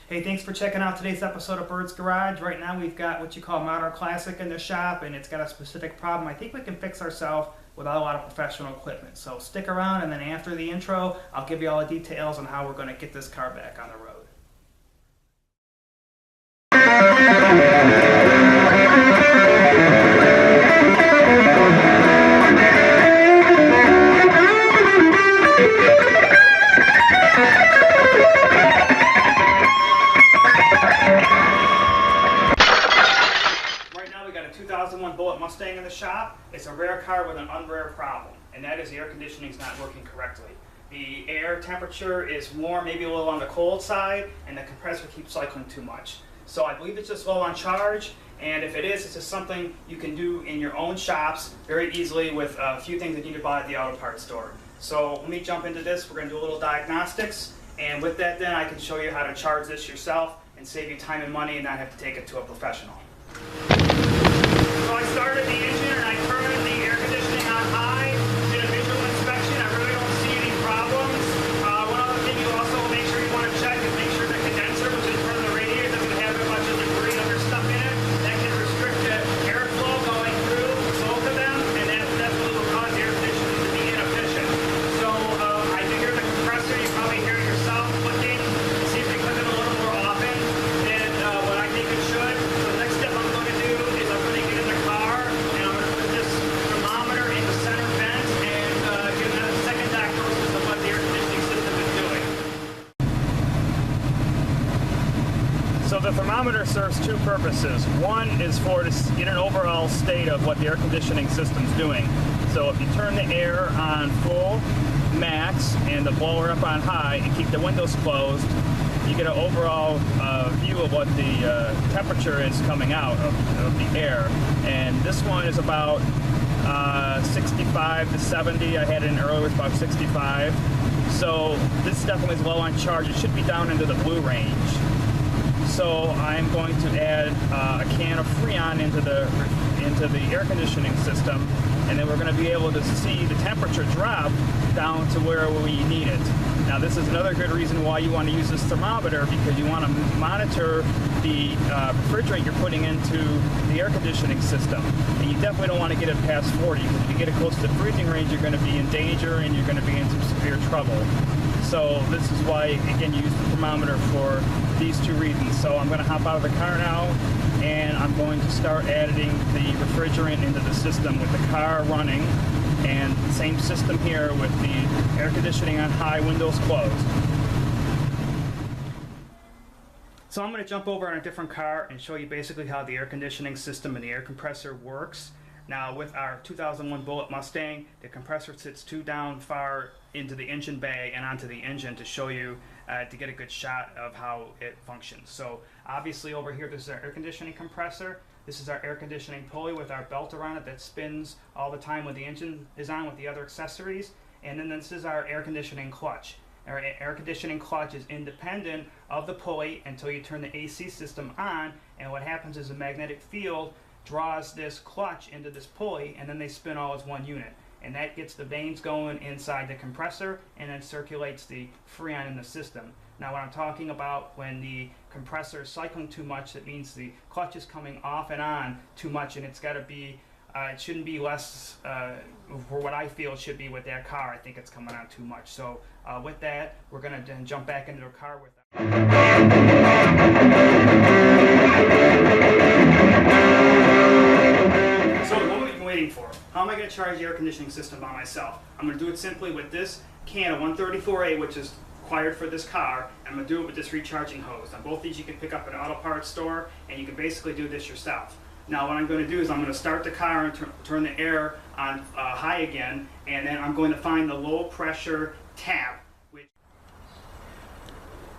Hey, thanks for checking out today's episode of Bird's Garage. Right now we've got what you call modern classic in the shop, and it's got a specific problem I think we can fix ourselves without a lot of professional equipment. So stick around, and then after the intro, I'll give you all the details on how we're going to get this car back on the road. Right now we got a 2001 Bullitt Mustang in the shop. It's a rare car with an unrare problem, and that is the air conditioning is not working correctly. The air temperature is warm, maybe a little on the cold side, and the compressor keeps cycling too much. So I believe it's just low on charge, and if it is, it's just something you can do in your own shops very easily with a few things that you need to buy at the auto parts store. So let me jump into this. We're going to do a little diagnostics, and with that then I can show you how to charge this yourself and save you time and money and not have to take it to a professional. So I started the engine and I turned the air conditioning on high, did a visual inspection. I really don't see any problems. One other thing you also make sure you want to check is make sure the condenser, which is part of the radiator, doesn't have a bunch of debris and other stuff in it. That can restrict the airflow going through both of them, and that definitely will cause the air conditioning to be inefficient. So I do hear the compressor. You probably hear it yourself clicking. It seems to be clicking a little more often than what I think it should. So the next step I'm going to do is I'm going to get in the car and I'm going to put this thermometer in the center vent and give that a second diagnosis of what the air conditioning system is doing. So the thermometer serves two purposes. One is to get an overall state of what the air conditioning system's doing. So if you turn the air on full, max, and the blower up on high and keep the windows closed, you get an overall view of what the temperature is coming out of the air. And this one is about 65 to 70. I had it in earlier, it was about 65. So this definitely is low on charge. It should be down into the blue range. So I'm going to add a can of Freon into the air conditioning system, and then we're going to be able to see the temperature drop down to where we need it. Now this is another good reason why you want to use this thermometer, because you want to monitor the refrigerant you're putting into the air conditioning system. And you definitely don't want to get it past 40, because if you get it close to the freezing range, you're going to be in danger and you're going to be in some severe trouble. So this is why, again, you use the thermometer for these two reasons. So I'm going to hop out of the car now, and I'm going to start adding the refrigerant into the system with the car running, and same system here with the air conditioning on high, windows closed. So I'm going to jump over on a different car and show you basically how the air conditioning system and the air compressor works. Now with our 2001 Bullitt Mustang, the compressor sits too down far into the engine bay and onto the engine to show you to get a good shot of how it functions. So obviously over here this is our air conditioning compressor. This is our air conditioning pulley with our belt around it that spins all the time when the engine is on with the other accessories. And then this is our air conditioning clutch. Our air conditioning clutch is independent of the pulley until you turn the AC system on, and what happens is a magnetic field draws this clutch into this pulley, and then they spin all as one unit. And that gets the vanes going inside the compressor and then circulates the Freon in the system. Now what I'm talking about when the compressor is cycling too much, that means the clutch is coming off and on too much, and it's got to be, it shouldn't be less, for what I feel it should be with that car. I think it's coming on too much. So with that, we're going to then jump back into the car with that. For. How am I going to charge the air conditioning system by myself? I'm going to do it simply with this can of 134A, which is required for this car, and I'm going to do it with this recharging hose. Now both these you can pick up at an auto parts store, and you can basically do this yourself. Now what I'm going to do is I'm going to start the car and turn the air on high again, and then I'm going to find the low pressure tap.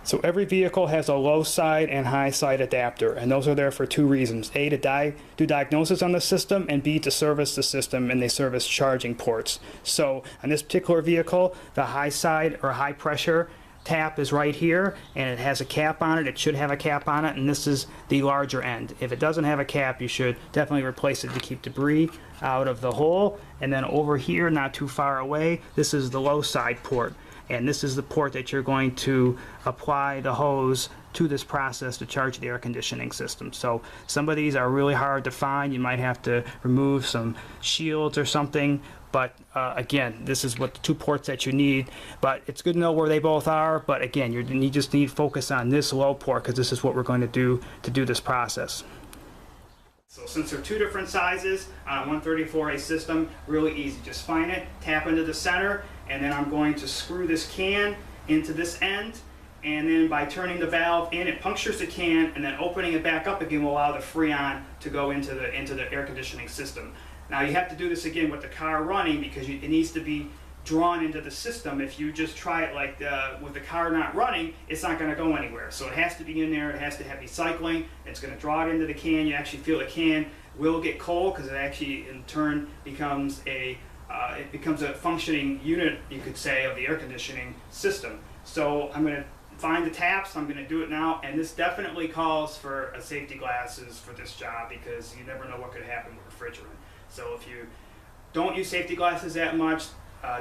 So every vehicle has a low side and high side adapter, and those are there for two reasons. A, to do diagnosis on the system, and B, to service the system, and they service charging ports. So on this particular vehicle, the high side or high pressure tap is right here, and it has a cap on it. It should have a cap on it, and this is the larger end. If it doesn't have a cap, you should definitely replace it to keep debris out of the hole. And then over here, not too far away, this is the low side port. and this is the port that you're going to apply the hose to this process to charge the air conditioning system. So some of these are really hard to find. You might have to remove some shields or something, but again, this is what the 2 ports that you need. But it's good to know where they both are, but again, you just need focus on this low port, because this is what we're going to do this process. So since they're 2 different sizes on a 134A system, really easy. Just find it, tap into the center, and then I'm going to screw this can into this end, and then by turning the valve in, it punctures the can, and then opening it back up again will allow the Freon to go into the air conditioning system. Now you have to do this again with the car running, because it needs to be drawn into the system. If you just try it like with the car not running, it's not going to go anywhere. So it has to be in there, it has to have recycling, it's going to draw it into the can. You actually feel the can will get cold, because it actually in turn becomes a functioning unit, you could say, of the air conditioning system. So I'm going to find the taps, I'm going to do it now, and this definitely calls for a safety glasses for this job, because you never know what could happen with refrigerant. So if you don't use safety glasses that much,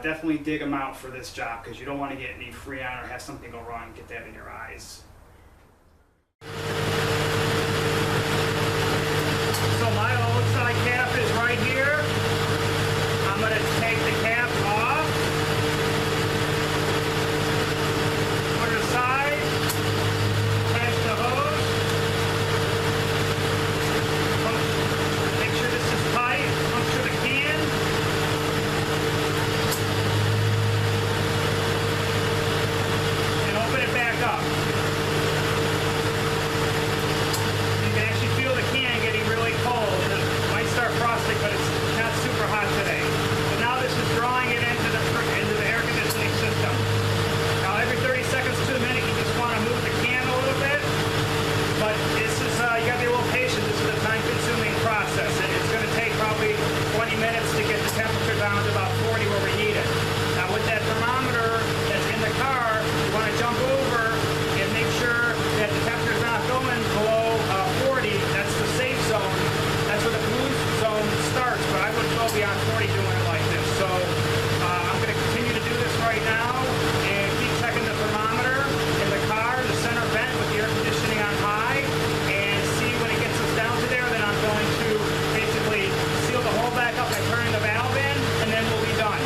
definitely dig them out for this job, because you don't want to get any Freon or have something go wrong and get that in your eyes. So my outside cap is right here. I'm going to take the cap off, put it aside, attach the hose, make sure this is tight, puncture the can, and open it back up. You can actually feel the can getting really cold. It might start frosting, but it's not super hot today. So now this is drawing it into the air conditioning system. Now every 30 seconds to a minute, you just want to move the can a little bit. But this is, you got to be a little patient. This is a time-consuming process, and it's going to take probably 20 minutes to get the temperature down to about 40 where we need it. Now with that thermometer that's in the car, you want to jump over and make sure that the temperature's not going below 40. That's the safe zone. That's where the blue zone starts, but I wouldn't go beyond 40 doing it like this. So I'm going to continue to do this right now and keep checking the thermometer in the car, the center vent with the air conditioning on high, and see when it gets us down to there. Then I'm going to basically seal the hole back up by turning the valve in, and then we'll be done.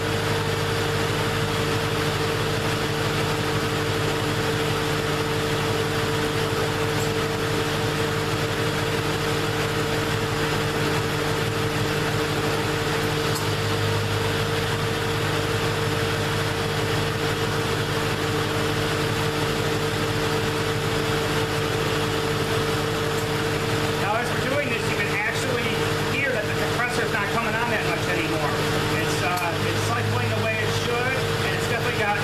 Now as we're doing this, you can actually hear that the compressor's not coming on that much anymore. It's cycling the way it should, and it's definitely got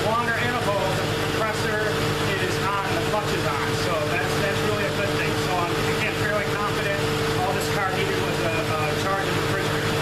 longer intervals that the compressor is on, the clutch is on. So that's really a good thing. So I'm again fairly confident all this car needed was a charge of refrigerant.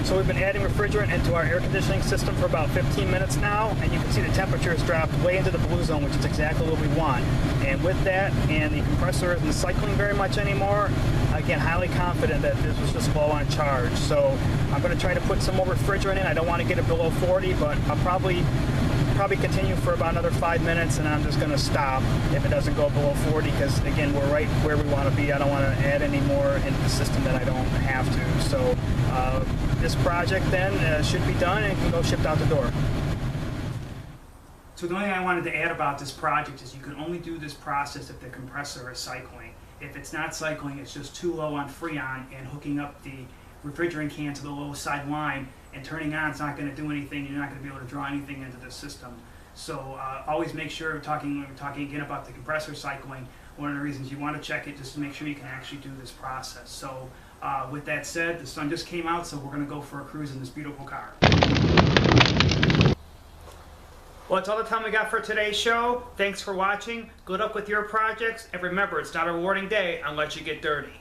So we've been adding refrigerant into our air conditioning system for about 15 minutes now, and you can see the temperature has dropped way into the blue zone, which is exactly what we want. And with that, and the compressor isn't cycling very much anymore, again, highly confident that this was just low on charge. So I'm going to try to put some more refrigerant in. I don't want to get it below 40, but I'll probably continue for about another 5 minutes, and I'm just going to stop if it doesn't go below 40, because again, we're right where we want to be. I don't want to add any more into the system that I don't have to. So this project then should be done and can go shipped out the door. So the only thing I wanted to add about this project is you can only do this process if the compressor is cycling. If it's not cycling, it's just too low on Freon, and hooking up the refrigerant can to the low side line and turning on, it's not going to do anything. You're not going to be able to draw anything into the system. So always make sure, when we're talking again about the compressor cycling, one of the reasons you want to check it just to make sure you can actually do this process. So with that said, the sun just came out, so we're going to go for a cruise in this beautiful car. Well, that's all the time we got for today's show. Thanks for watching. Good luck with your projects, and remember, it's not a rewarding day unless you get dirty.